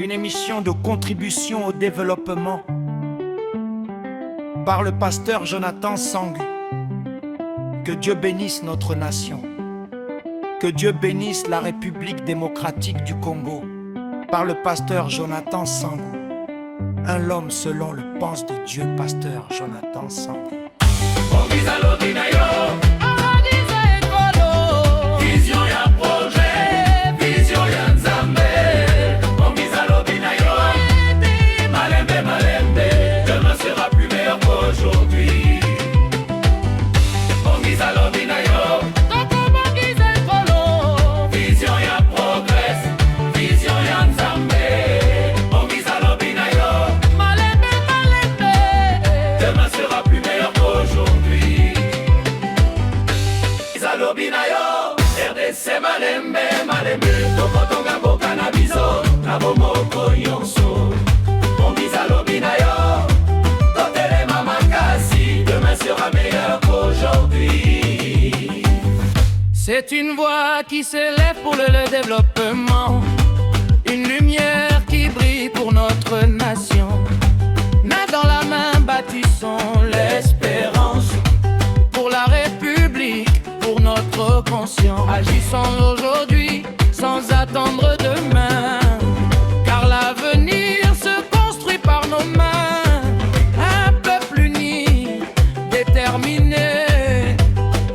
une émission de contribution au développement par le pasteur Jonathan Sangu. Que Dieu bénisse notre nation. Que Dieu bénisse la République démocratique du Congo par le pasteur Jonathan Sangu. Un homme selon le pense de Dieu, pasteur Jonathan Sangu. RDC malembe malembe tokotonga mboka na biso na bomoko nyonso Bongiza lobi na yo totelema makasi demain sera meilleur qu'aujourd'hui. C'est une voix qui s'élève pour le développement, une lumière qui brille pour notre nation. Main dans la main bâtissons l'espérance pour la République, pour notre conscience. Agissons aujourd'hui sans attendre demain, car l'avenir se construit par nos mains. Un peuple uni, déterminé,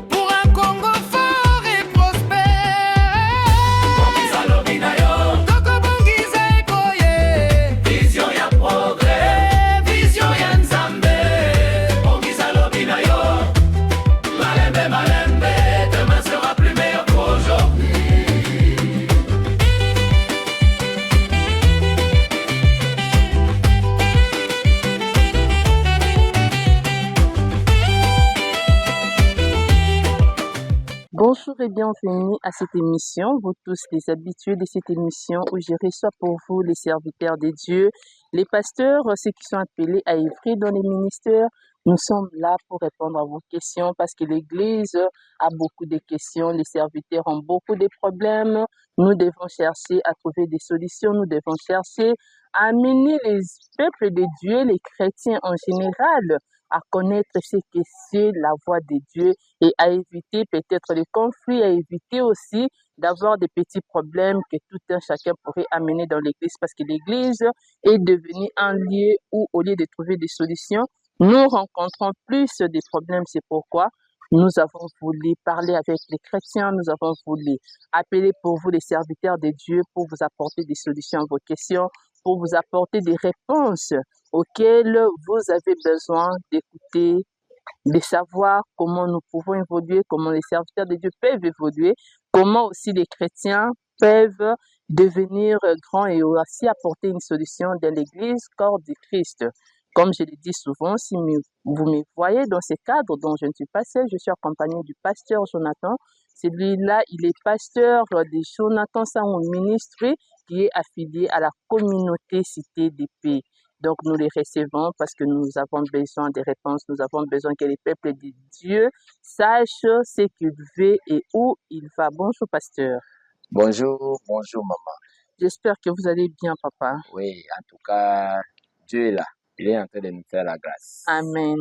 pour un Congo fort et prospère. Bongiza lobi na yo Toko Bongiza ekoye, vision ya progrès, vision ya nzambe. Bongiza lobi na yo malembe malembe demain sera plus meilleur qu'aujourd'hui. Bonjour et bienvenue à cette émission, vous tous les habitués de cette émission où je reçois pour vous les serviteurs de Dieu, les pasteurs, ceux qui sont appelés à œuvrer dans les ministères. Nous sommes là pour répondre à vos questions parce que l'Église a beaucoup de questions, les serviteurs ont beaucoup de problèmes. Nous devons chercher à trouver des solutions, nous devons chercher à amener les peuples de Dieu, les chrétiens en général, à connaître ce que c'est la voix de Dieu et à éviter peut-être les conflits, à éviter aussi d'avoir des petits problèmes que tout un chacun pourrait amener dans l'église parce que l'église est devenue un lieu où, au lieu de trouver des solutions, nous rencontrons plus de problèmes. C'est pourquoi nous avons voulu parler avec les chrétiens, nous avons voulu appeler pour vous les serviteurs de Dieu pour vous apporter des solutions à vos questions, pour vous apporter des réponses auxquelles vous avez besoin d'écouter, de savoir comment nous pouvons évoluer, comment les serviteurs de Dieu peuvent évoluer, comment aussi les chrétiens peuvent devenir grands et aussi apporter une solution dans l'Église, corps du Christ. Comme je le dis souvent, si vous me voyez dans ce cadre dont je ne suis pas seule, je suis accompagnée du pasteur Jonathan. Celui-là, il est pasteur de Jonathan Sangu Ministry, qui est affilié à la communauté Cité d'Épée. Donc, nous les recevons parce que nous avons besoin des réponses, nous avons besoin que les peuples de Dieu sachent ce qu'il veut et où il va. Bonjour, pasteur. Bonjour, bonjour maman. J'espère que vous allez bien, papa. Oui, en tout cas, Dieu est là. Il est en train de nous faire la grâce. Amen.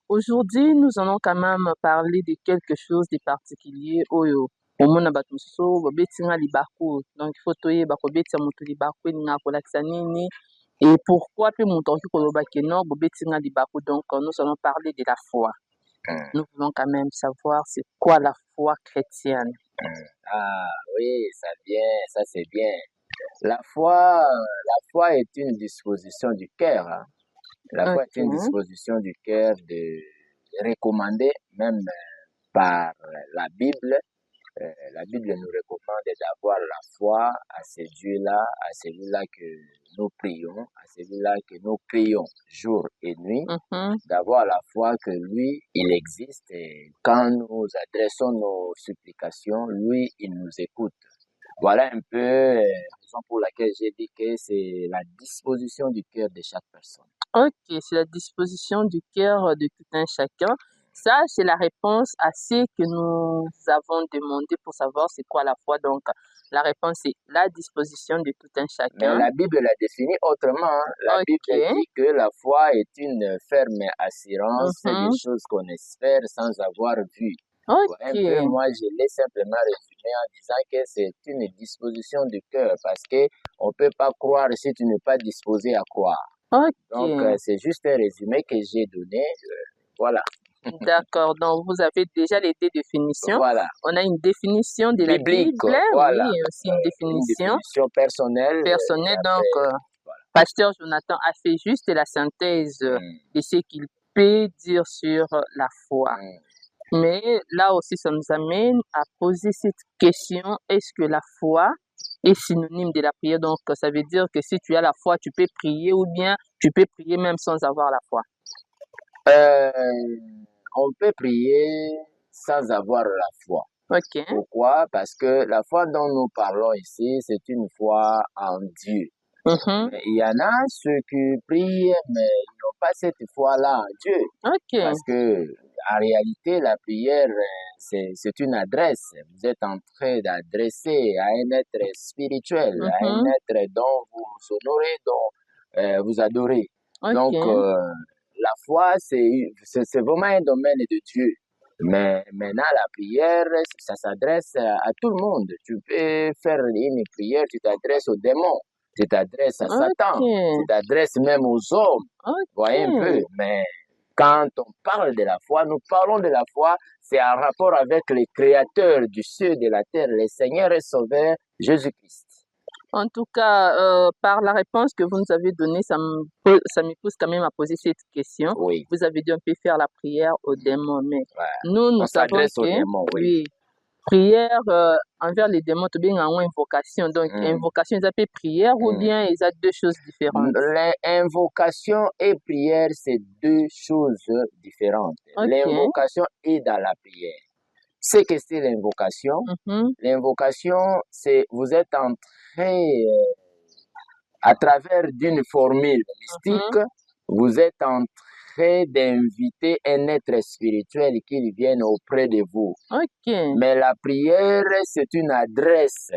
Aujourd'hui, nous allons quand même parler de quelque chose de particulier. Oyo, omona bato mosusu bobetinga libako. Donc, il faut toyeba kobetia moto libako eninga kolakisa nini. Et pourquoi puis mon temps non, bobetinga libako. Donc, nous allons parler de la foi. Nous voulons quand même savoir c'est quoi la foi chrétienne. Ah oui, ça vient, ça c'est bien. La foi est une disposition du cœur. Hein. La foi est une disposition du cœur recommandée même par la Bible. La Bible nous recommande d'avoir la foi à ce Dieu-là, à celui-là que nous prions, à celui-là que nous prions jour et nuit, d'avoir la foi que lui, il existe et quand nous adressons nos supplications, lui, il nous écoute. Voilà un peu la raison pour laquelle j'ai dit que c'est la disposition du cœur de chaque personne. Ok, c'est la disposition du cœur de tout un chacun. Ça, c'est la réponse à ce que nous avons demandé pour savoir c'est quoi la foi. Donc, la réponse est la disposition de tout un Mais chacun. la Bible la définit autremment. Hein. La Ok. Bible dit que la foi est une ferme assurance Mhm. des choses qu'on espère sans avoir vu. Ok. Un peu, moi, je l'ai simplement résumé en disant que c'est une disposition du cœur parce que on peut pas croire si tu n'es pas disposé à croire. Ok. Donc, c'est juste un résumé que j'ai donné. Voilà. D'accord. Donc, vous avez déjà les deux définitions. Voilà. On a une définition de la Biblique, Bible, voilà. oui, et aussi une Une définition définition personnelle. personnelle. Et Donc, après, voilà. Pasteur Jonathan a fait juste la synthèse de ce qu'il peut dire sur la foi. Mais là aussi, ça nous amène à poser cette question, est-ce que la foi est synonyme de la prière? Donc, ça veut dire que si tu as la foi, tu peux prier ou bien tu peux prier même sans avoir la foi. On peut prier sans avoir la foi. Ok. Pourquoi? Parce que la foi dont nous parlons ici, c'est une foi en Dieu. Mhm. Mais il y en a ceux qui prient, mais ils n'ont pas cette foi-là en Dieu. Ok. Parce que, en réalité, la prière, c'est une adresse. Vous êtes en train d'adresser à un être spirituel, à un Mhm. être dont vous honorez, dont vous adorez. Ok. Donc, la foi, c'est vraiment un domaine de Dieu. Mais maintenant, la prière, ça s'adresse à tout le monde. Tu peux faire une prière, tu t'adresses aux démons, tu t'adresses à Satan, tu Ok. t'adresses même aux hommes. Voyez un peu. Ok. Mais quand on parle de la foi, nous parlons de la foi, c'est en rapport avec le Créateur du ciel et de la terre, le Seigneur et Sauveur Jésus-Christ. En tout cas, par la réponse que vous nous avez donnée, ça me pousse quand même à poser cette question. Oui. Vous avez dit on peut faire la prière aux démons, mais Ouais. nous On savons s'adresse aux que, démons, oui. oui, prière envers les démons, tu bien en invocation. Donc, invocation, ils appellent prière ou bien ils ont deux choses différentes? L'invocation et prière, c'est deux choses différentes. Ok. L'invocation est dans la prière. C'est que c'est l'invocation. L'invocation, c'est vous êtes en train, à travers d'une formule mystique, vous êtes en train d'inviter un être spirituel qui vienne auprès de vous. Ok. Mais la prière, c'est une adresse.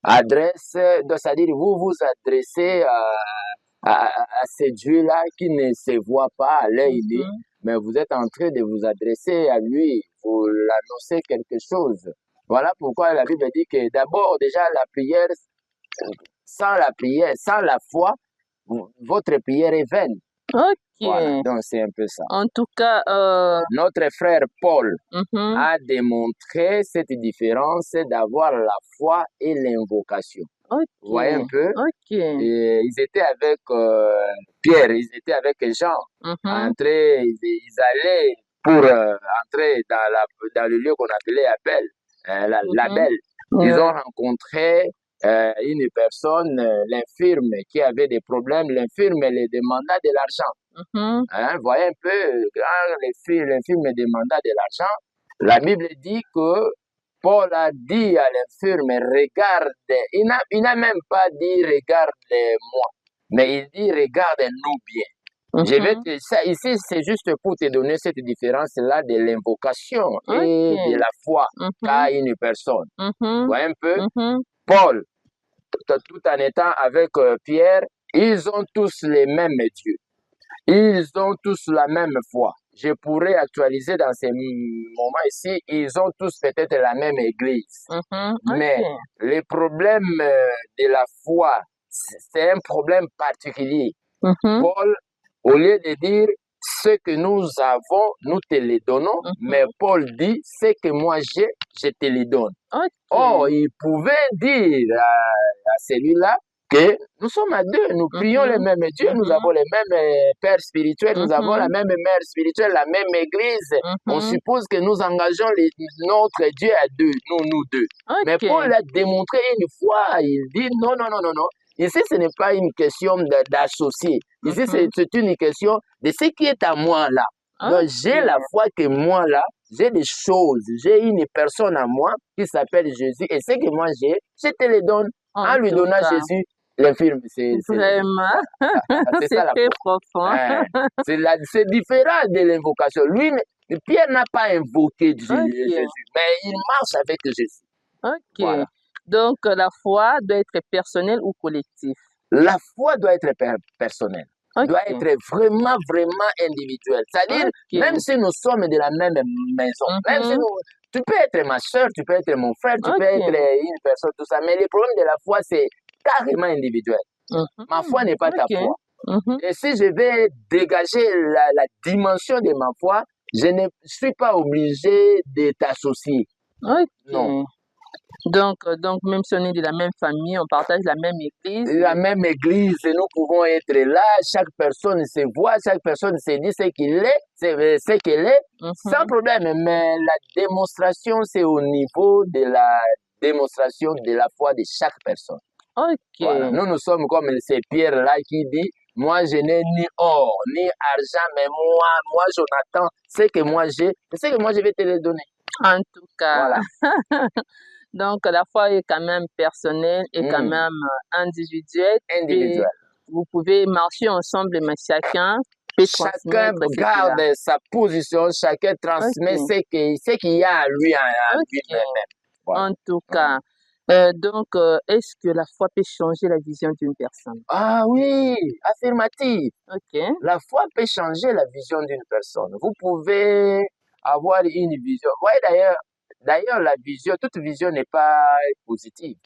Adresse, c'est-à-dire vous vous adressez à ce Dieu-là qui ne se voit pas à l'œil nu, mais vous êtes en train de vous adresser à lui, vous l'annoncez quelque chose. Voilà pourquoi la Bible dit que d'abord, déjà, la prière, sans la foi, votre prière est vaine. Ok. Voilà, donc c'est un peu ça. En tout cas, notre frère Paul a démontré cette différence d'avoir la foi et l'invocation. Ok. Vous voyez un peu? Ok. Et ils étaient avec Pierre, ils étaient avec Jean. Entrés, ils allaient pour entrer dans le lieu qu'on appelait la Belle. Ils ont rencontré une personne, l'infirme, qui avait des problèmes. L'infirme les demanda de l'argent. Vous voyez un peu, quand l'infirme demanda de l'argent, la Bible dit que Paul a dit à l'infirme, regarde, il n'a même pas dit regarde-moi, mais il dit regarde-nous bien. Je vais ça ici, c'est juste pour te donner cette différence-là de l'invocation et de la foi qu'a une personne. Vous voyez un peu? Paul, tout en étant avec Pierre, ils ont tous les mêmes dieux. Ils ont tous la même foi. Je pourrais actualiser dans ces moments ici, ils ont tous peut-être la même église. Mais le problème de la foi, c'est un problème particulier. Paul, au lieu de dire ce que nous avons, nous te le donnons, mais Paul dit ce que moi j'ai, je te le donne. Oh, il pouvait dire à celui-là que nous sommes à deux, nous prions les mêmes dieux, nous avons les mêmes pères spirituels, nous avons la même mère spirituelle, la même église. On suppose que nous engageons notre Dieu à deux, nous deux. Mais Paul a démontré une fois, il dit non, non, non, non, non. Ici, ce n'est pas une question d'associer. Ici, c'est une question de ce qui est à moi là. Donc, j'ai la foi que moi là, j'ai des choses, j'ai une personne à moi qui s'appelle Jésus, et ce que moi j'ai, je te le donne. En lui donnant Jésus, l'infirme, c'est vraiment, c'est ça la très foi. profond. C'est différent de l'invocation. Lui, Pierre n'a pas invoqué Jésus, Ok. mais il marche avec Jésus. Ok. Voilà. Donc, la foi doit être personnelle ou collective? La foi doit être personnelle, doit Ok. être vraiment, vraiment individuelle. C'est-à-dire, Ok. même si nous sommes de la même maison, même si Mhm. nous, tu peux être ma soeur, tu peux être mon frère, tu peux Ok. être une personne, tout ça, mais le problème de la foi, c'est carrément individuel. Ma foi Mhm. n'est pas ta Ok. foi. Mhm. Et si je vais dégager la dimension de ma foi, je ne suis pas obligé de t'associer. Non. Ok. Donc, même si on est de la même famille, on partage la même église. La même église, nous pouvons être là, chaque personne se voit, chaque personne se dit ce qu'il est, ce qu'elle est, sans Mhm. problème. Mais la démonstration, c'est au niveau de la démonstration de la foi de chaque personne. Ok. Voilà. Nous sommes comme ces pierres-là qui dit, moi je n'ai ni or, ni argent, mais moi Jonathan, ce que moi j'ai, c'est ce que moi je vais te le donner. En tout cas, Voilà. donc la foi est quand même personnelle et quand même individuelle. Individuel. Vous pouvez marcher ensemble, mais chacun peut Chacun transmettre ce qu'il a. garde sa position, chacun transmet Ok. ce qu'il y a à lui en Ok. lui-même. Voilà. En tout cas, donc, est-ce que la foi peut changer la vision d'une personne? Ah oui, affirmatif. Ok. La foi peut changer la vision d'une personne. Vous pouvez avoir une vision. Ouais, d'ailleurs, la vision, toute vision n'est pas positive.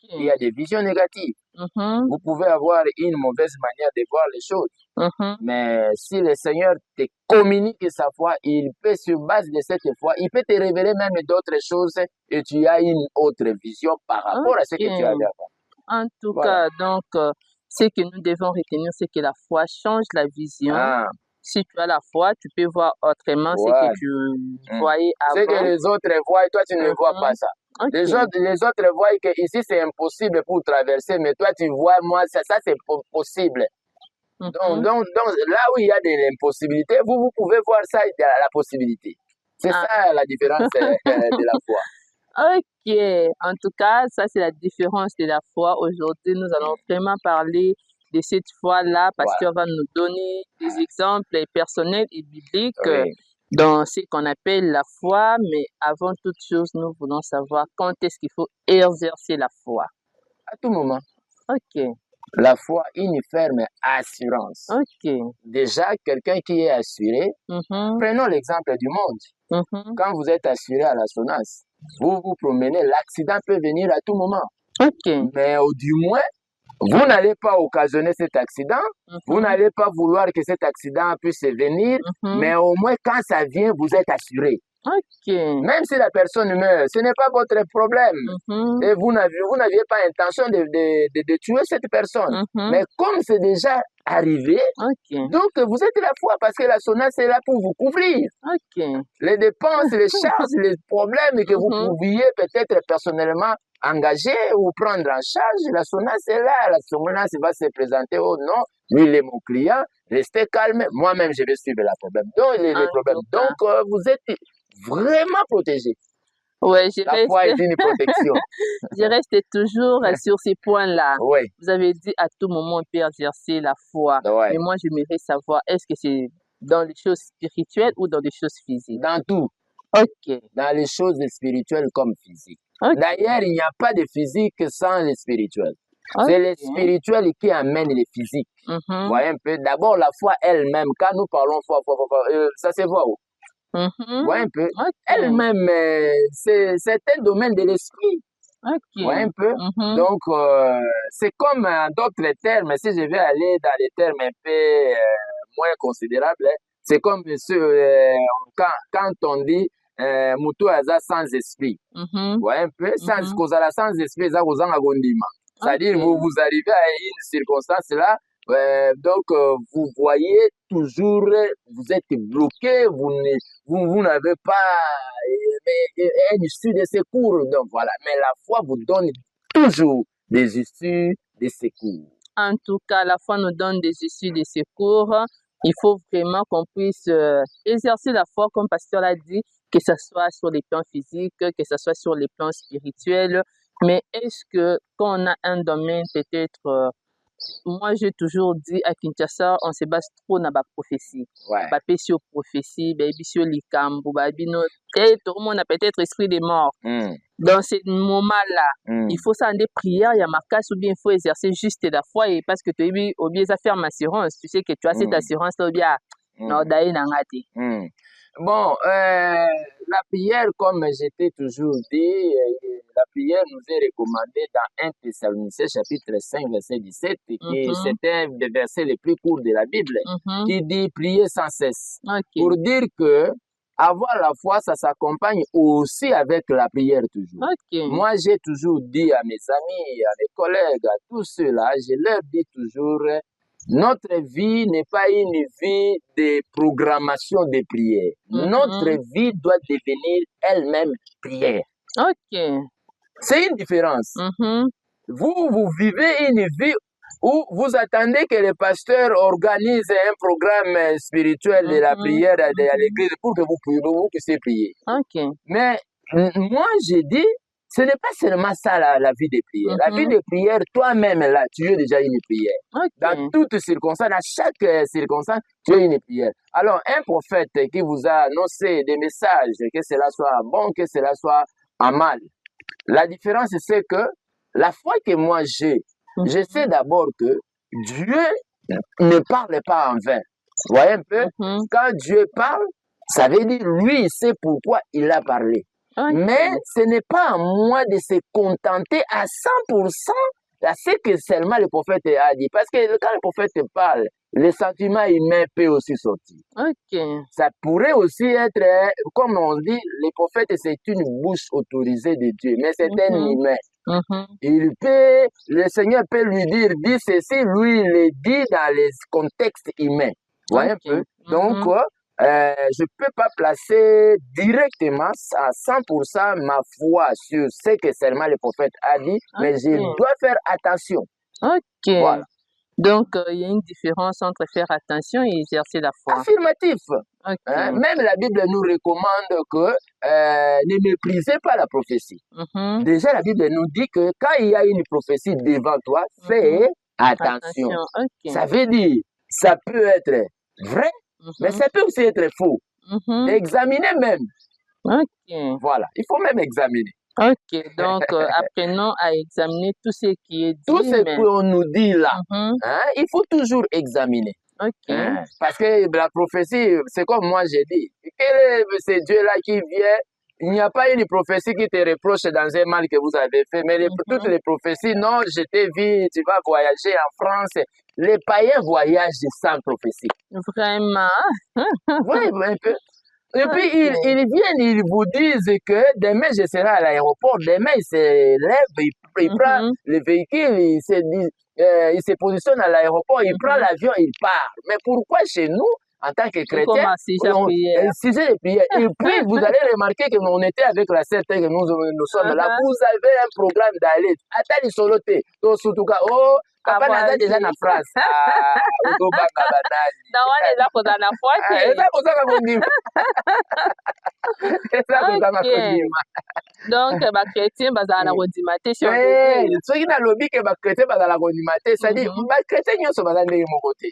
Il y Ok. a des visions négatives. Mhm. Vous pouvez avoir une mauvaise manière de voir les choses. Mhm. Mais si le Seigneur te communique sa foi, il peut, sur base de cette foi, il peut te révéler même d'autres choses et tu as une autre vision par rapport à ce que tu avais Ok. avant. En tout Voilà. cas, donc, ce que nous devons retenir, c'est que la foi change la vision. Ah, Si tu as la foi, tu peux voir autrement ce que ouais. tu Mm. voyais Ce que avant. les autres voient, toi, tu ne vois pas ça. Ok. Les autres voient que ici, c'est impossible pour traverser, mais toi, tu vois, moi, ça c'est possible. Mhm. Donc, là où il y a de l'impossibilité, vous pouvez voir ça, il y a la possibilité. C'est Ah. ça la différence de la foi. Ok. En tout cas, ça, c'est la différence de la foi. Aujourd'hui, nous allons vraiment parler de cette foi-là parce Voilà. qu'on va nous donner des exemples personnels et bibliques Oui. dans ce qu'on appelle la foi. Mais avant toute chose, nous voulons savoir quand est-ce qu'il faut exercer la foi. À tout moment. Ok. La foi, une ferme assurance. Ok. Déjà, quelqu'un qui est assuré, Mhm. prenons l'exemple du monde. Mhm. Quand vous êtes assuré à l'assurance, vous vous promenez, l'accident peut venir à tout moment. Ok. Mais du moins, vous n'allez pas occasionner cet accident, vous Mhm. n'allez pas vouloir que cet accident puisse venir, Mhm. mais au moins quand ça vient, vous êtes assuré. Ok. Même si la personne meurt, ce n'est pas votre problème. Mhm. Et vous n'aviez pas intention de tuer cette personne. Mhm. Mais comme c'est déjà arrivé, Ok. donc vous êtes la foi parce que l'assurance est là pour vous couvrir. Ok. Les dépenses, les charges, les problèmes que vous Mhm. pouviez peut-être personnellement engager ou prendre en charge, l'assurance est là. L'assurance va se présenter, oh non, lui il est mon client, restez calme, moi-même je vais suivre la problème. Donc, les En problèmes. tout cas. Donc, vous êtes vraiment protégé. Ouais, La foi est une protection. je reste toujours sur ces points-là. Oui, Vous avez dit à tout moment on peut exercer la foi. ouais. Mais moi, j'aimerais savoir, est-ce que c'est dans les choses spirituelles ou dans les choses physiques? Dans tout, Ok. dans les choses spirituelles comme physiques. Ok. D'ailleurs, il n'y a pas de physique sans le spirituel. C'est le Ok. spirituel qui amène le physique. Mhm. Vous voyez un peu. D'abord, la foi elle-même, quand nous parlons foi, ça se voit où? Mhm. Vous voyez un peu. Ok. Elle-même, c'est un domaine de l'esprit. Ok. Vous voyez un peu. Mhm. Donc, c'est comme en d'autres termes, si je vais aller dans des termes un peu moins considérables, hein, c'est comme quand on dit Mutu aza sans esprit. Mhm. Vous voyez un peu. Mhm. Sans esprit, ça vous en a gondima. C'est-à-dire, Ok. vous arrivez à une circonstance là, donc vous voyez toujours, vous êtes bloqué, vous n'avez pas une issue de secours. Donc voilà, mais la foi vous donne toujours des issues de secours. En tout cas, la foi nous donne des issues de secours. Il faut vraiment qu'on puisse exercer la foi, comme Pasteur l'a dit, que ce soit sur les plans physiques, que ce soit sur les plans spirituels. Mais est-ce que quand on a un domaine peut-être moi, j'ai toujours dit à Kinshasa, on se base trop dans la prophétie. Ouais. Bapé sur prophétie, baby sur likambo, baby no. Tout le monde a peut-être esprit de mort. Dans ce moment-là, il faut ça en des prières, il y a ma casse ou bien il faut exercer juste la foi et parce que tu as oublié à faire ma assurance. Tu sais que tu as cette assurance-là, bien, non, d'ailleurs, n'a Bon, la prière, comme je t'ai toujours dit, la prière nous est recommandée dans 1 Thessaloniciens chapitre 5, verset 17, qui c'est un des versets les plus courts de la Bible, qui dit prier sans cesse. Pour dire que avoir la foi, ça s'accompagne aussi avec la prière toujours. Moi, j'ai toujours dit à mes amis, à mes collègues, à tous ceux-là, je leur dis toujours, notre vie n'est pas une vie de programmation de prière. Notre vie doit devenir elle-même prière. C'est une différence. Vous vivez une vie où vous attendez que le pasteur organise un programme spirituel de la prière à l'église pour que vous puissiez prier. Mais moi, j'ai dit, ce n'est pas seulement ça la vie de prière. La vie de prière, toi-même, là, tu es déjà une prière. Dans toutes circonstances, à chaque circonstance, tu es une prière. Alors, un prophète qui vous a annoncé des messages, que cela soit bon, que cela soit en mal, la différence, c'est que la foi que moi j'ai, je sais d'abord que Dieu ne parle pas en vain. Vous voyez un peu? Quand Dieu parle, ça veut dire lui, il sait pourquoi il a parlé. Mais ce n'est pas à moi de se contenter à 100% à ce que seulement le prophète a dit. Parce que quand le prophète parle, le sentiment humain peut aussi sortir. Ça pourrait aussi être, comme on dit, le prophète c'est une bouche autorisée de Dieu, mais c'est un humain. Le Seigneur peut lui dire, dis ceci, lui il le dit dans les contextes humains. Vous voyez un peu? Donc, je ne peux pas placer directement à 100% ma foi sur ce que seulement le prophète a dit, mais je dois faire attention. Voilà. Donc, il y a une différence entre faire attention et exercer la foi. Affirmatif. Même la Bible nous recommande que ne méprisez pas la prophétie. Déjà, la Bible nous dit que quand il y a une prophétie devant toi, fais attention. Ça veut dire, ça peut être vrai, mais ça peut aussi être faux. Examinez même. Voilà, il faut même examiner. Donc apprenons à examiner tout ce qui est dit. Tout ce qu'on nous dit là, il faut toujours examiner. Parce que la prophétie, c'est comme moi j'ai dit, quel est ce Dieu-là qui vient? Il n'y a pas une prophétie qui te reproche dans un mal que vous avez fait, mais toutes les prophéties, non, je t'ai vu, tu vas voyager en France. Les païens voyagent sans prophétie. Vraiment? Oui, un peu. Et puis, ils viennent, ils vous disent que demain, je serai à l'aéroport. Demain, il se lève, il prend le véhicule, il se positionne à l'aéroport, il prend l'avion, il part. Mais pourquoi chez nous, en tant que chrétiens, un sujet de prière. Et puis, vous allez remarquer que on était avec la sœur que nous sommes là. Vous avez un programme d'aller. Attends, soloté. Surtout, oh, papa n'a déjà en France. Donc, les chrétiens bazala kodimate sur soki na lobi ke ba chrétien bazala kodimate, c'est-à-dire ba chrétien nyonso bazala ndenge moko te.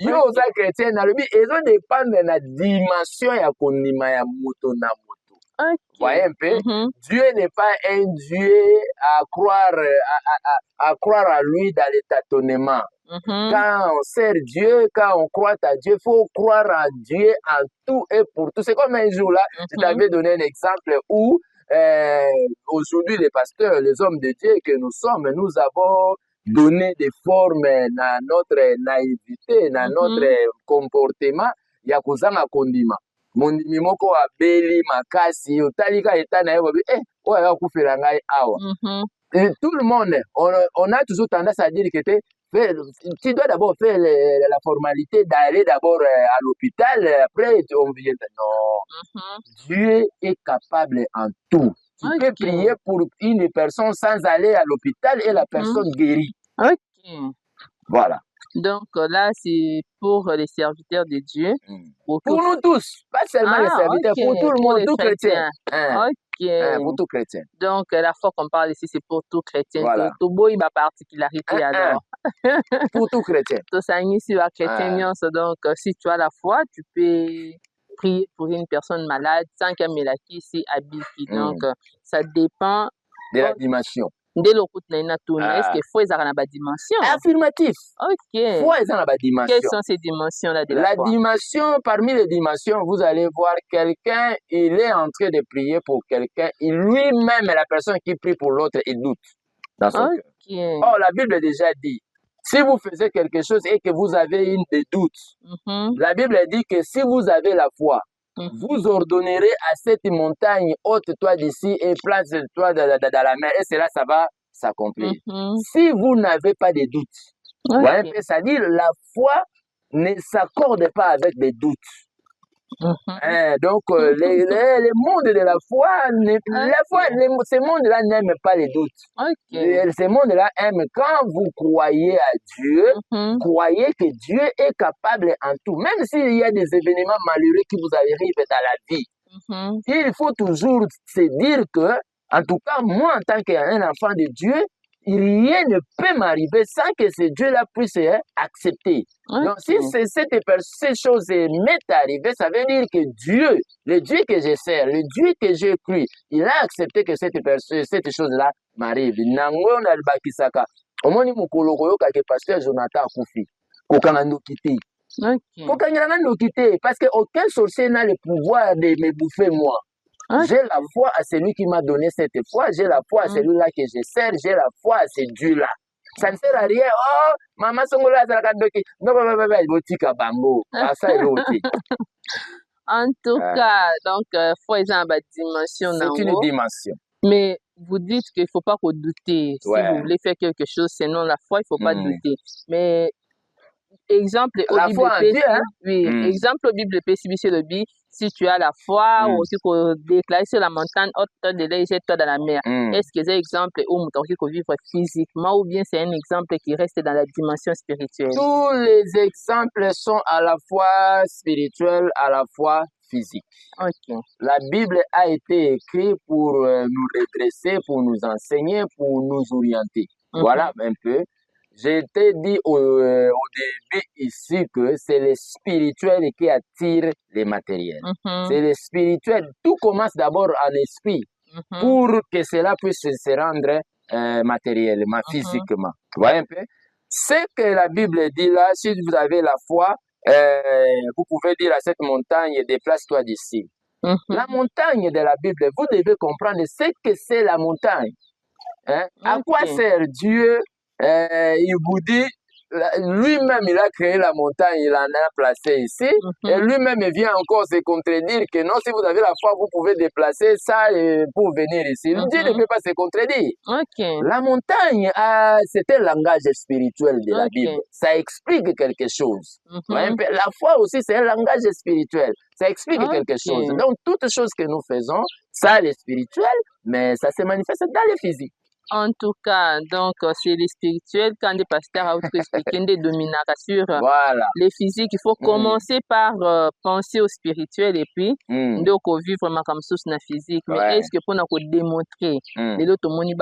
Yo oza chrétien na lobi ezo dépendre na dimension ya kondima ya moto na moto. Voyez un peu, Dieu n'est pas un Dieu à croire à lui dans les tâtonnements. Quand on sert Dieu, quand on croit à Dieu, il faut croire à Dieu en tout et pour tout. C'est comme un jour là, je t'avais donné un exemple où aujourd'hui les pasteurs, les hommes de Dieu que nous sommes, nous avons donné des formes dans notre naïveté, dans notre comportement, ya kozanga kondima. Mondimi moko abeli makasi, otalika etana yebo, oya kufela ngai awa. Tout le monde, on a toujours tendance à dire que tu dois d'abord faire la formalité d'aller d'abord à l'hôpital, après on vient. Non. Dieu est capable en tout. Tu peux prier pour une personne sans aller à l'hôpital et la personne guérit. Voilà. Donc là, c'est pour les serviteurs de Dieu. Pour nous tous, pas seulement les serviteurs, pour tout le monde, tout chrétien. Pour tout chrétien. Donc, la foi qu'on parle ici, c'est pour tout chrétien. Voilà. Tout beau, il y a particularité alors. Pour tout chrétien. Tout ça, ici, va chrétien. Donc, si tu as la foi, tu peux prier pour une personne malade sans qu'elle me la ici habite. Donc, ça dépend de la dimension. Dès le coup, est-ce que foi est dans la dimension? Affirmatif. Ok. Foi est dans la dimension. Quelles sont ces dimensions-là de la foi? Dimension, parmi les dimensions, vous allez voir quelqu'un, il est en train de prier pour quelqu'un, et lui-même, la personne qui prie pour l'autre, il doute dans son cœur. Oh, la Bible a déjà dit, si vous faisiez quelque chose et que vous avez une des doutes, la Bible dit que si vous avez la foi, vous ordonnerez à cette montagne, ôte-toi d'ici et place-toi dans la mer, et cela, ça va s'accomplir. Si vous n'avez pas de doutes, c'est-à-dire la foi ne s'accorde pas avec des doutes. Donc, le monde de la foi, ce monde-là n'aime pas les doutes. Ce monde-là aime quand vous croyez à Dieu, croyez que Dieu est capable en tout. Même s'il y a des événements malheureux qui vous arrivent dans la vie, il faut toujours se dire que, en tout cas, moi, en tant qu'un enfant de Dieu, rien ne peut m'arriver sans que ce Dieu-là puisse accepter. Donc, si ces choses m'est arrivée, ça veut dire que Dieu, le Dieu que je sers, le Dieu que j'ai cru, il a accepté que cette chose-là m'arrive. Nango na bakisaka. Omoni mukolo koyoka ke pasteur Jonathan akufi. Kokanga ndokiti. Kokanga ndokiti parce que aucun sorcier n'a le pouvoir de me bouffer moi. J'ai la foi à celui qui m'a donné cette foi, j'ai la foi à celui-là que je sers, j'ai la foi à ce Dieu-là. Ça ne sert à rien. Oh, maman songola zarakandoki. Non, botika bango. Ça est l'autre. En tout cas, donc, foi est dans la dimension. C'est une dimension. Mais vous dites qu'il ne faut pas douter. Si vous voulez faire quelque chose, sinon la foi, il ne faut pas douter. Mais exemple au la Bible foi en Dieu, hein? Oui, exemple au Bible si tu as la foi ou si tu déclares sur la montagne haute de l'air, jette-toi dans la mer. Est-ce que c'est un exemple où tu peux vivre physiquement ou bien c'est un exemple qui reste dans la dimension spirituelle? Tous les exemples sont à la fois spirituels, à la fois physiques. La Bible a été écrite pour nous redresser, pour nous enseigner, pour nous orienter. Voilà un peu. Je t'ai dit au début ici que c'est le spirituel qui attire les matériels. C'est le spirituel. Tout commence d'abord en esprit pour que cela puisse se rendre matériellement, physiquement. Vous voyez un peu? Ce que la Bible dit là, si vous avez la foi, vous pouvez dire à cette montagne, déplace-toi d'ici. La montagne de la Bible, vous devez comprendre ce que c'est la montagne. À quoi sert Dieu? Il vous dit, lui-même il a créé la montagne, il en a placé ici, et lui-même il vient encore se contredire que non, si vous avez la foi, vous pouvez déplacer ça pour venir ici. Dieu ne peut pas se contredire. La montagne, c'est un langage spirituel de la Bible. Ça explique quelque chose. La foi aussi, c'est un langage spirituel. Ça explique quelque chose. Donc, toutes choses que nous faisons, ça c'est spirituel, mais ça se manifeste dans le physique. En tout cas, donc, c'est les spirituels, quand des pasteurs ont expliqué des dominateurs sur les physiques, il faut commencer par penser au spirituel et puis, donc, vivre comme ça dans la physique. Mais est-ce que pour nous démontrer, les autres, les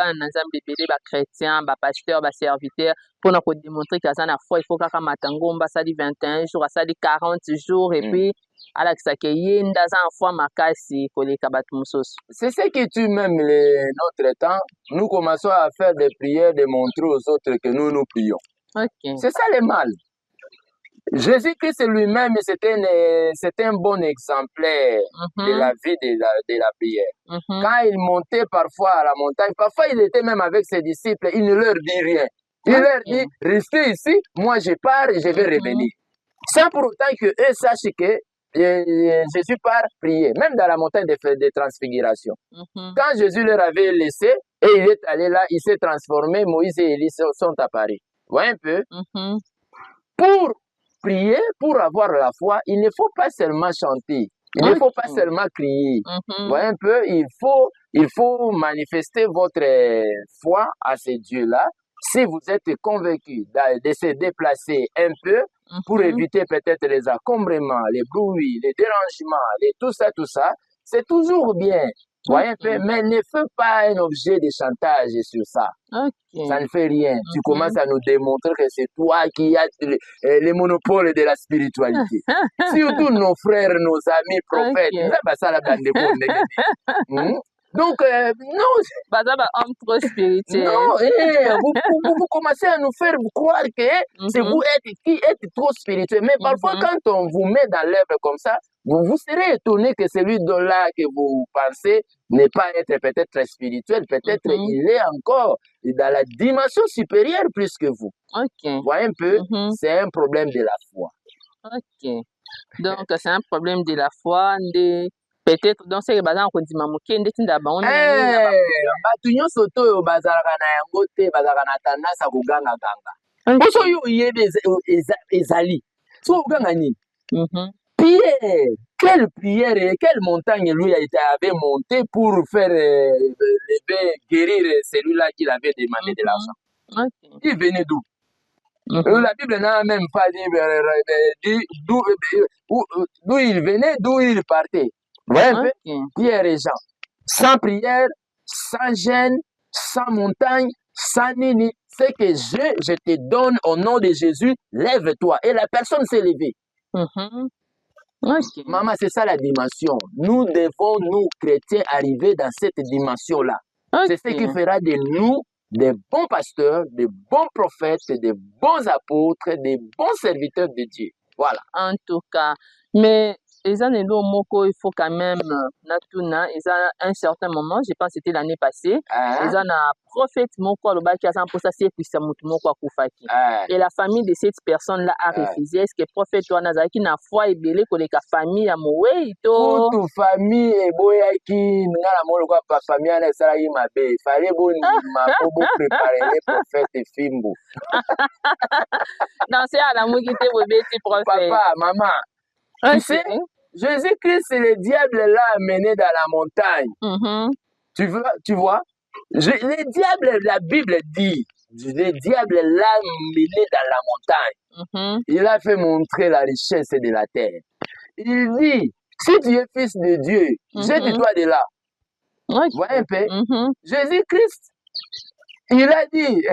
chrétiens, les pasteurs, les serviteurs, pour nous démontrer qu'il y a la foi, il faut que nous fasse 21 jours, 40 jours, et puis, c'est ce qui tue même notre temps. Nous commençons à faire des prières, de montrer aux autres que nous prions. C'est ça le mal. Jésus-Christ lui-même, c'était un bon exemplaire de la vie de la prière. Quand il montait parfois à la montagne, parfois il était même avec ses disciples, il ne leur dit rien. Il leur dit, restez ici, moi je pars et je vais revenir. Sans pour autant qu'eux sachent que Jésus part prier, même dans la montagne de transfiguration. Quand Jésus leur avait laissé et il est allé là, il s'est transformé, Moïse et Élie sont apparus. Vous voyez un peu? Pour prier, pour avoir la foi, il ne faut pas seulement chanter, il ne faut pas seulement crier. Vous voyez un peu? Il faut manifester votre foi à ce Dieu-là. Si vous êtes convaincu de se déplacer un peu pour éviter peut-être les encombrements, les bruits, les dérangements, tout ça, c'est toujours bien. Voyez un peu, mais ne fais pas un objet de chantage sur ça. Ça ne fait rien. Tu commences à nous démontrer que c'est toi qui as le monopole de la spiritualité. Surtout nos frères, nos amis prophètes. Donc, non. Entre spirituel. Non, vous commencez à nous faire croire que c'est vous qui êtes trop spirituel. Mais parfois, quand on vous met dans l'œuvre comme ça, vous serez étonné que celui-là que vous pensez n'est pas être peut-être très spirituel. Peut-être il est encore dans la dimension supérieure plus que vous. Voyez un peu, c'est un problème de la foi. Donc, c'est un problème de la foi. Peut-être donc c'est bazan ko ndima moke ndeti ndaba on batu nyonso to oyo bazalaka na yango te bazalaka na tendance koganga ganga oso yo yebe ezali so oganga nini Pierre, quelle prière et quelle montagne lui avait monté pour faire lever, guérir celui-là qui avait demandé de l'argent. Il venait d'où? La Bible n'a même pas dit d'où il venait, d'où il partait. Ouais, Pierre et Jean, sans prière, sans gêne, sans montagne, sans nini, c'est que je te donne au nom de Jésus, lève-toi. Et la personne s'est levée. Maman, c'est ça la dimension. Nous devons, nous chrétiens, arriver dans cette dimension-là. C'est ce qui fera de nous des bons pasteurs, des bons prophètes, des bons apôtres, des bons serviteurs de Dieu. Voilà. En tout cas, mais il faut quand même, un certain moment, je pense que c'était l'année passée, ils ont un prophète et la famille de cette personne-là a refusé. Est-ce que le prophète Nazaki n'a foi et belé que les familles à moué toute famille et boyaki n'a pas famille à la salle il fallait préparer les prophètes Fimbo. Non, c'est à la mouille qui était prophète. Papa, maman. Tu sais, Jésus-Christ, c'est le diable l'a amené dans la montagne. Tu vois? Le diable, la Bible dit, le diable l'a amené dans la montagne. Il a fait montrer la richesse de la terre. Il dit, si tu es fils de Dieu, jette-toi de là. Voyez un peu? Jésus-Christ, il a dit, il y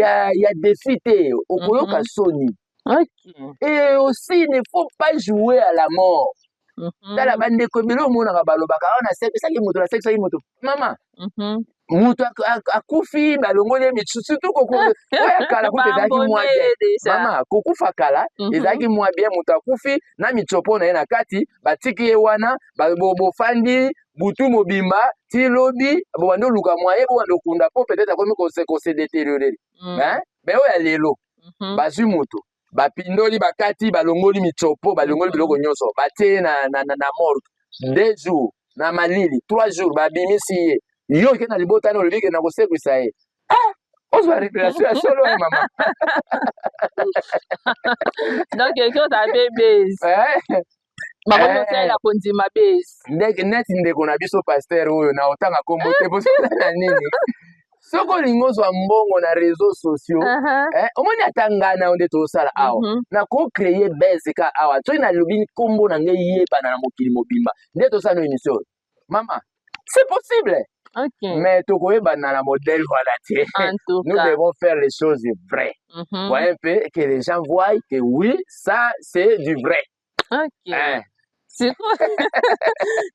a défi au soni. Et aussi, il ne faut pas jouer à la mort. Maman, mutu akufi balongoli surtout kala ezalaki mwa bien mama kokufa kala ezalaki mwa bien mutu akufi na mitsopo na ye na kati batiki ye wana bofandi butu mobimba ti lobi bobandi oluka mwa ye bobandi okunda po peut-être akomi kose détériorer mais oyo ya lelo bazwi mutu bapindoli bakati balongoli mitsopo balongoli biloko nyonso batie na morgue 2 jours na malili 3 jours babimisi ye yo ke na libota na olobike na kosekwisa ye ozwa récréation ya solo ye mama donc quelque ta base la kondima base neti ndeko na biso pasteur oyo na otanga kombo te bosala na nini soko olingi ozwa mbongo na réseaux sociaux omoni ata ngai na yo nde tozosala awa nakocreye base ka awa soki nalobi nkombo na ngai yebana na mokili mobimba nde tozosala no émission oyo mama c'est possible. Mais tu connais la modèle voilà. Nous devons faire les choses vraies. Voyez un peu que les gens voient que oui, ça c'est du vrai. C'est quoi?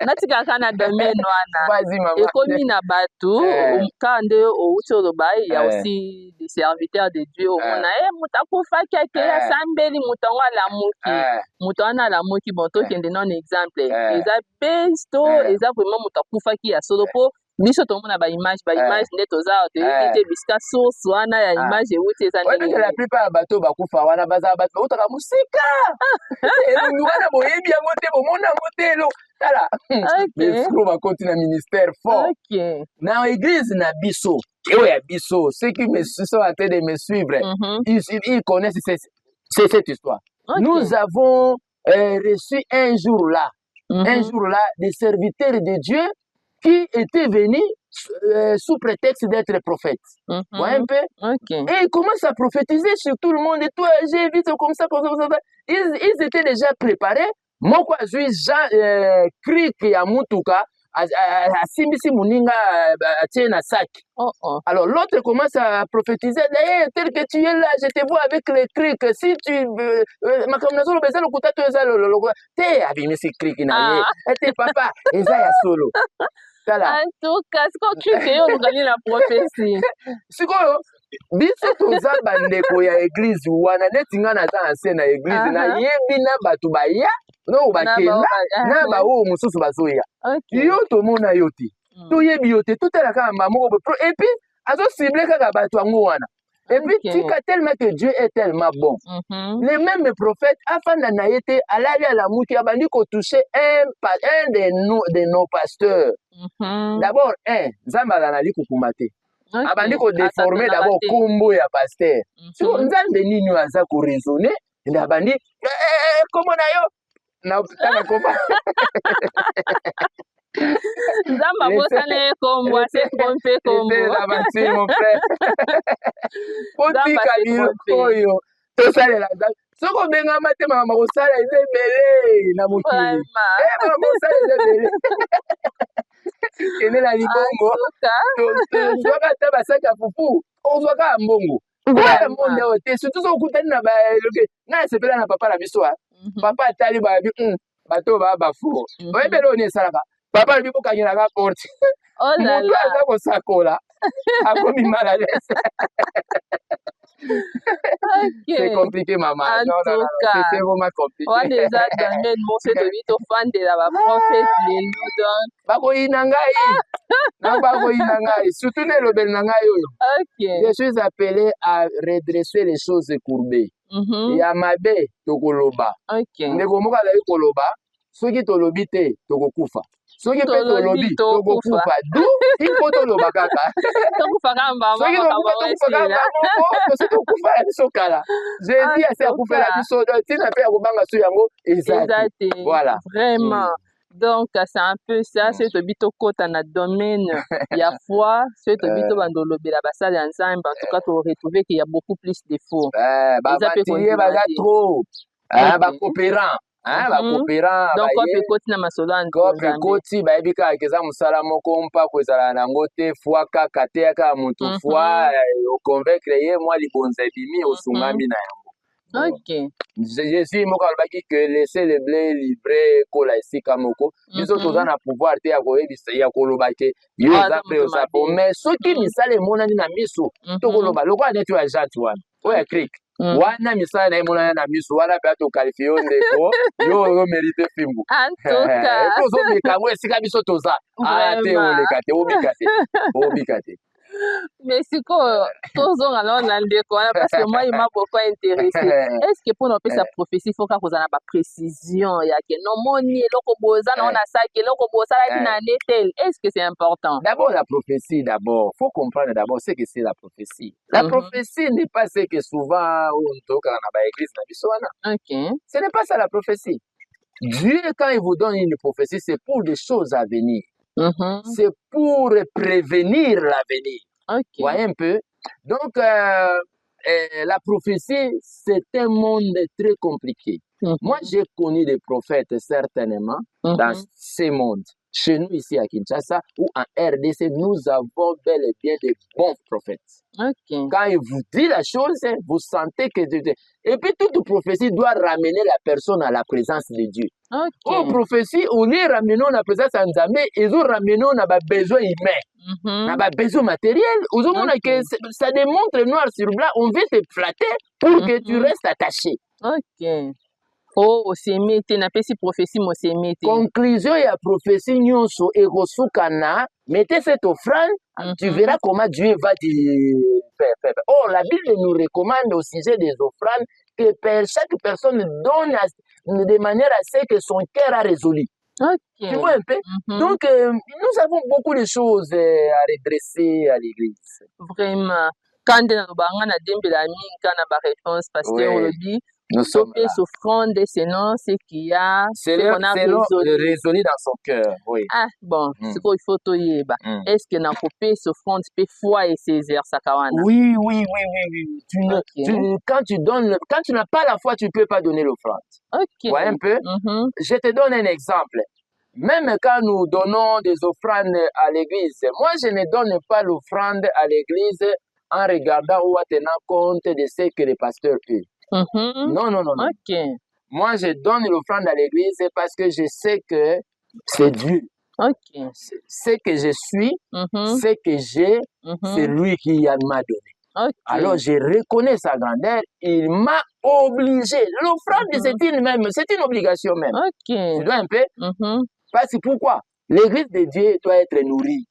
Natika kana domaine wana. Vas-y maman. Et comme na batu, kande o utoroba, il y a aussi des serviteurs de Dieu. On a mutakufa keke ya sambeli mutonga la muki. Mutana la muki bonto kende non exemple. Eza besto, eza vraiment mutakufa ki ya solopo. Biso tomona ba image nde toza te biska source wana ya image wuti eza nini. La plupart ya bato bakufa wana baza bato utaka musika. Elungu wana boyebi yango te bomona yango te lo. Tala. Mais scro va continuer ministère fort. Na église na biso, oya biso, ceux qui me sont en train de me suivre, ils connaissent cette histoire. Nous avons reçu un jour là des serviteurs de Dieu qui était venu sous prétexte d'être prophète. Vous voyez un peu? Ok. Et ils commencent à prophétiser sur tout le monde. Et toi, j'ai vu comme ça, comme ça, comme ça. Ils étaient déjà préparés. Moi, quoi, je suis Jean, Krik ya Mutuka, Simbisi Muninga, Tiena Sak. Oh, oh. Alors l'autre commence à prophétiser, hey, tel que tu es là, je te vois avec les crics. Si tu ma kamnazo lo bezalo kutato ezalo lo te abimisi cric na ye. Te papa, eza ya solo. Kala. En tout cas, c'est quoi cric yo ngani la prophétie. Sikoyo biso toza bandeko ya église wana neti nga naza ancien na église na yebi na bato baya no bakenda na baoyo mosusu bazoya. Yo tomona yo te. Toyebi yo te totala kaka moko et puis azo ciblé kaka bato yango wana. Et puis tika tellement que Dieu est tellement bon. Les mêmes prophètes afanda na yete alali à la mouki abandi ko toucher un de nos pasteurs. D'abord Nzamba anali kukumate. Abandi ko déformer d'abord kombo ya pasteur. So Nzambe nini aza ko raisonner ndabandi comment na yo na tanga koma. Nzamba bosane kombo ase tromper kombo. C'est mon frère. Potika biloyo tosalela soko benga matema mama kosala ezebele na mokili mama kosala ezebele kene na libongo tozwaka ata basaki ya fufu ozwaka ya mbongo oya monde oyo te surtout so okutani na baeloke ngai esepela na papa na biso papa atali babi bato baa bafuro oyebele oyo esalaka papa lobi bokangelaka porte moto aza kosakola akomi mal à l'aise. C'est compliqué, maman. En non, tout non, cas, c'est vraiment compliqué. on les a donné le mot de vite au fan de la prophète les donc. Bako inangai. Non, bako inangai. Surtout les lobel nangai. Je suis appelé à redresser les choses courbées. Yamabe tokoloba. Ndeko moka la koloba. Soki tolobi te tokokufa. Soki pe tolobi tokokufa. Du il faut toloba kaka. Tokufa kamba soki tokufa la biso kala. Jésus ase akufa la biso tina pe akobanga so yango ezate. Voilà. Vraiment. Donc c'est un peu ça, c'est to bito kota na domaine ya foi, c'est to bito bandolobela basali ensemble en tout cas to retrouver qu'il y a beaucoup plus de faux. Ba trop. Ba coopérant. Bakopera donc kope koti na masolo kope koti bayebi kaka keza mosala moko mpa kozala nango te foi kaka te yaka motu foi oconvaincre ye mwa libonza ebimi osungami na yango. Jésus moko alobaki que laisser le blé libre kola esika moko biso toza na pouvoir te ya koyebisa ya koloba ke yo eza pre osapo mais soki misala emonani na miso tokoloba lokola neti oyo ya jate wana oyo ya Krik wana misala na emonana na miso wana mpe atokalifie yo ndeko yo omerite fimbu tozomeka yango esika biso toza te oleka te obika te. Mais si tozonga na ndeko wana parce que moi il m'a beaucoup intéressé. Est-ce que pour nous faire sa prophétie il faut qu'on ait ba précision ya que non moni eloko boza na ona saki eloko boza la na netel. Est-ce que c'est important? D'abord la prophétie faut comprendre d'abord ce que c'est la prophétie. La prophétie n'est pas ce que souvent on toka na ba église na biso wana. Ce n'est pas ça la prophétie. Dieu quand il vous donne une prophétie c'est pour des choses à venir. C'est pour prévenir l'avenir. Vous voyez un peu? Donc, la prophétie, c'est un monde très compliqué. Moi, j'ai connu des prophètes, certainement, dans ces mondes. Chez nous, ici à Kinshasa, ou en RDC, nous avons bel et bien de bons prophètes. Quand il vous dit la chose, vous sentez que... Et puis, toute prophétie doit ramener la personne à la présence de Dieu. Oh, prophétie, on est ramené à la présence de Nzambe, ils ont ramené à besoin humain, à besoin matériel. Ça démontre noir sur blanc, on veut te flatter pour que tu restes attaché. Oh, osemete na pesi prophétie mo semete. Conclusion ya prophétie nyonso ekosukana, mettez cette offrande, tu verras comment Dieu va te faire. Oh, la Bible nous recommande au sujet des offrandes que chaque personne donne de manière à ce que son cœur a résolu. Tu vois un peu? Donc, nous avons beaucoup de choses à redresser à l'église. Vraiment. Quand on a dembe la minka na ba réponse pasteur Olobi Nous sommes là. Offrande, sinon ce qu'il y a, C'est ce qu'on a résolu dans son cœur, oui. Ah, bon, c'est quoi il faut te dire. Est-ce que dans coupé s'offrande, peut foi et Césaire Sakawana? Oui. Quand tu n'as pas la foi, tu ne peux pas donner l'offrande. Ok. Ouais, un peu. Je te donne un exemple. Même quand nous donnons des offrandes à l'église, moi je ne donne pas l'offrande à l'église en regardant ou en tenant compte de ce que les pasteurs ont. Non. Ok. Moi je donne l'offrande à l'église parce que je sais que c'est Dieu. Ok. Ce que je suis, ce que j'ai, c'est lui qui m'a donné. Okay. Alors je reconnais sa grandeur, il m'a obligé. L'offrande, c'est une obligation même. Okay. Tu dois un peu. Parce que pourquoi? L'église de Dieu doit être nourrie.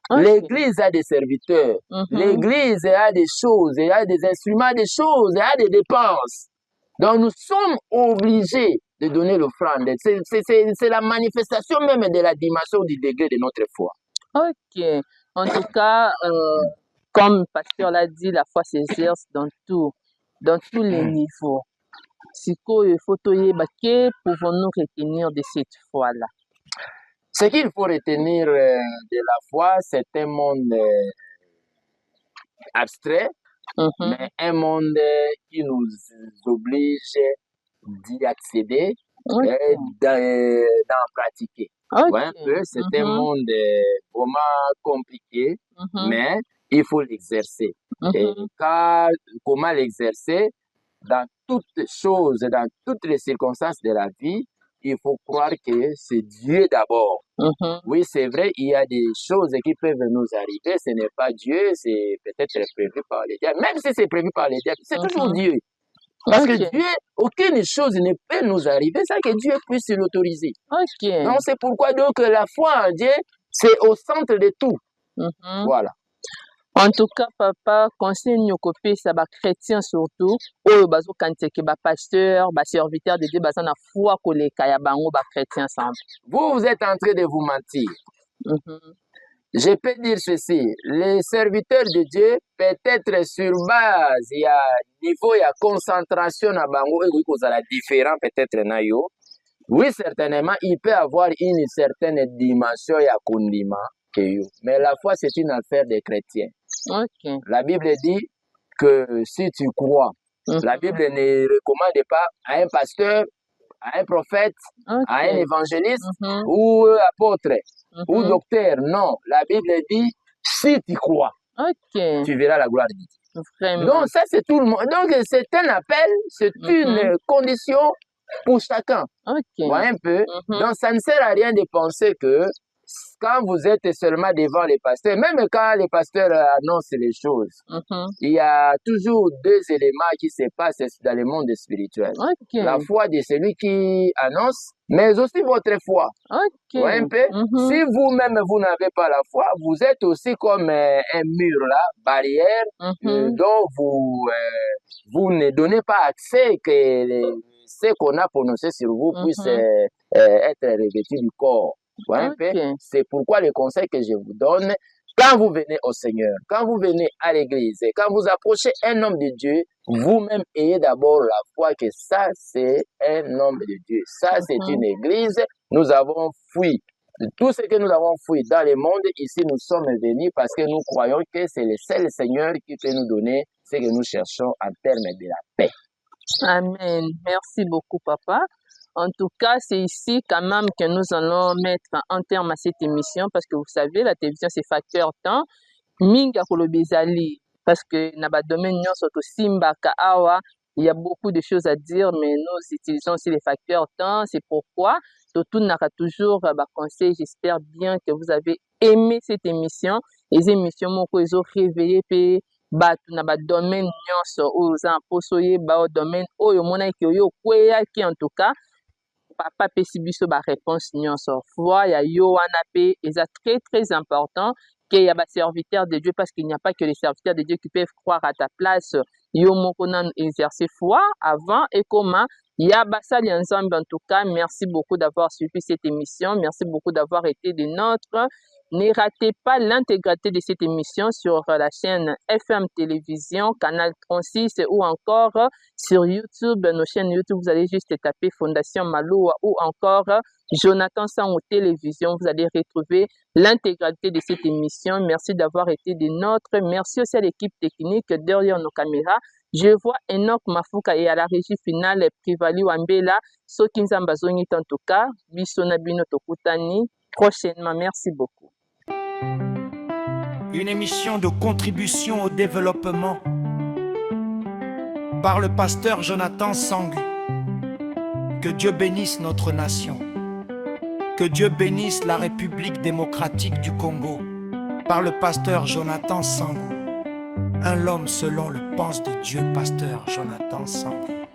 L'église a des serviteurs. L'église a des choses, il y a des instruments, des choses, il y a des dépenses. Donc nous sommes obligés de donner l'offrande. C'est la manifestation même de la dimension du degré de notre foi. Ok. En tout cas, comme le pasteur l'a dit, la foi s'exerce dans tous les niveaux. Si il faut que pouvons-nous retenir de cette foi-là? Ce qu'il faut retenir de la foi, c'est un monde abstrait, mais un monde qui nous oblige d'y accéder et d'en pratiquer. Ouais, un peu, c'est un monde vraiment compliqué, mais il faut l'exercer. Et comment l'exercer? Dans toutes choses, dans toutes les circonstances de la vie, il faut croire que c'est Dieu d'abord. Oui, c'est vrai, il y a des choses qui peuvent nous arriver, ce n'est pas Dieu, c'est peut-être prévu par les diables. Même si c'est prévu par les diables, c'est toujours Dieu. Parce que Dieu, aucune chose ne peut nous arriver sans que Dieu puisse l'autoriser. Donc c'est pourquoi donc la foi en Dieu, c'est au centre de tout. Voilà. En tout cas, papa, conseil nous copie ça ba chrétien surtout, ou bazo kanteke ba pasteur, ba serviteur de Dieu, baza na foi ko le kaya bango ba chrétien ensemble. Vous êtes en train de vous mentir. Je peux dire ceci, les serviteurs de Dieu, peut-être sur base, il y a niveau, il y a concentration à bango, et oui, vous avez différent peut-être na yo. Oui, certainement, il peut avoir une certaine dimension, il y a condiment que yo. Mais la foi, c'est une affaire des chrétiens. La Bible dit que si tu crois, la Bible ne recommande pas à un pasteur, à un prophète, à un évangéliste ou apôtre ou docteur. Non, la Bible dit si tu crois, tu verras la gloire de Dieu. Vraiment. Donc ça c'est tout le monde. Donc c'est un appel, c'est une condition pour chacun. Voyez un peu. Donc ça ne sert à rien de penser que quand vous êtes seulement devant les pasteurs, même quand les pasteurs annoncent les choses, il y a toujours deux éléments qui se passent dans le monde spirituel. La foi de celui qui annonce, mais aussi votre foi. Ouais, un peu. Si vous-même, vous n'avez pas la foi, vous êtes aussi comme un mur là, barrière, dont vous ne donnez pas accès que ce qu'on a prononcé sur vous puisse être revêtu du corps. Ouais, c'est pourquoi le conseil que je vous donne, quand vous venez au Seigneur, quand vous venez à l'église, quand vous approchez un homme de Dieu, vous-même ayez d'abord la foi que ça c'est un homme de Dieu, ça c'est une église. Nous avons fui tout ce que nous avons fui dans le monde, ici nous sommes venus parce que nous croyons que c'est le seul Seigneur qui peut nous donner ce que nous cherchons en termes de la paix. Amen. Merci beaucoup, papa. En tout cas, c'est ici quand même que nous allons mettre un terme à cette émission parce que vous savez, la télévision, c'est facteur temps. Minga kolobezali, parce que dans le domaine de Simba, Kaawa, il y a beaucoup de choses à dire, mais nous utilisons aussi les facteurs temps. C'est pourquoi, tout n'a toujours conseil. J'espère bien que vous avez aimé cette émission. Les émissions, ils ont réveillé, batu na ba domaine nyonso oza posoye ba domaine oyo mona ki oyo kweya ki en tout cas papa pesi biso ba réponse nyonso foi ya yo wana pe eza très important que y a ba serviteur de Dieu parce qu'il n'y a pas que les serviteurs de Dieu qui peuvent croire à ta place yo moko na exercer foi avant et comment ya basali ensemble. En tout cas, merci beaucoup d'avoir suivi cette émission, merci beaucoup d'avoir été des nôtres. Ne ratez pas l'intégralité de cette émission sur la chaîne FM Télévision, Canal 36 ou encore sur YouTube. Nos chaînes YouTube, vous allez juste taper Fondation Maloa ou encore Jonathan Sango Télévision. Vous allez retrouver l'intégralité de cette émission. Merci d'avoir été des nôtres. Merci aussi à l'équipe technique derrière nos caméras. Je vois Enoch Mafuka et à la régie finale Privali Wambela. Soki Nzamba Zongi en tout cas. Bisona Bino Tokutani. Prochainement. Merci beaucoup. Une émission de contribution au développement par le pasteur Jonathan Sangu. Que Dieu bénisse notre nation. Que Dieu bénisse la République démocratique du Congo par le pasteur Jonathan Sangu. Un homme selon le pense de Dieu, pasteur Jonathan Sangu.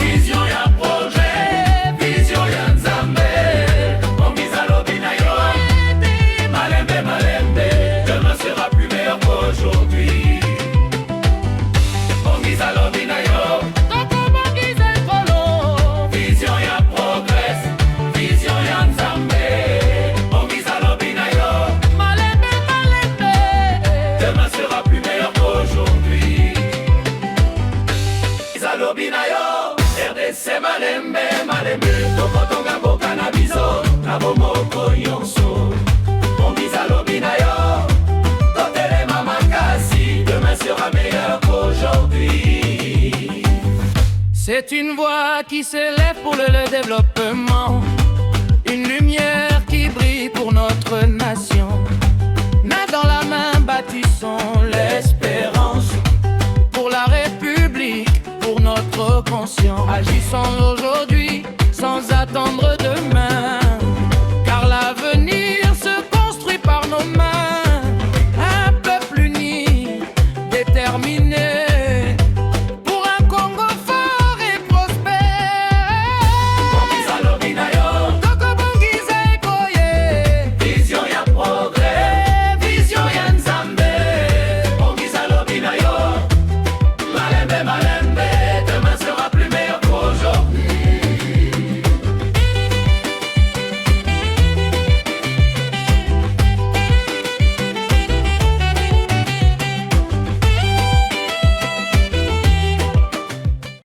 Vision ya projet, vision ya Nzambe. Malembe, malembe, demain sera plus meilleur qu'aujourd'hui. Bongisa lobi na yo, vision ya progrès, vision ya Nzambe. Bongisa lobi na yo, demain sera plus meilleur qu'aujourd'hui. Bongisa lobi na yo, RDC malembe, malembe, tokotonga mboka na biso, na bomoko nyonso. Bongisa lobi na yo, totelema makasi, demain sera meilleur qu'aujourd'hui. C'est une voix qui s'élève pour le développement, une lumière qui brille pour notre nation. Main dans la main, bâtissons l'espérance pour la République, pour notre conscience. Agissons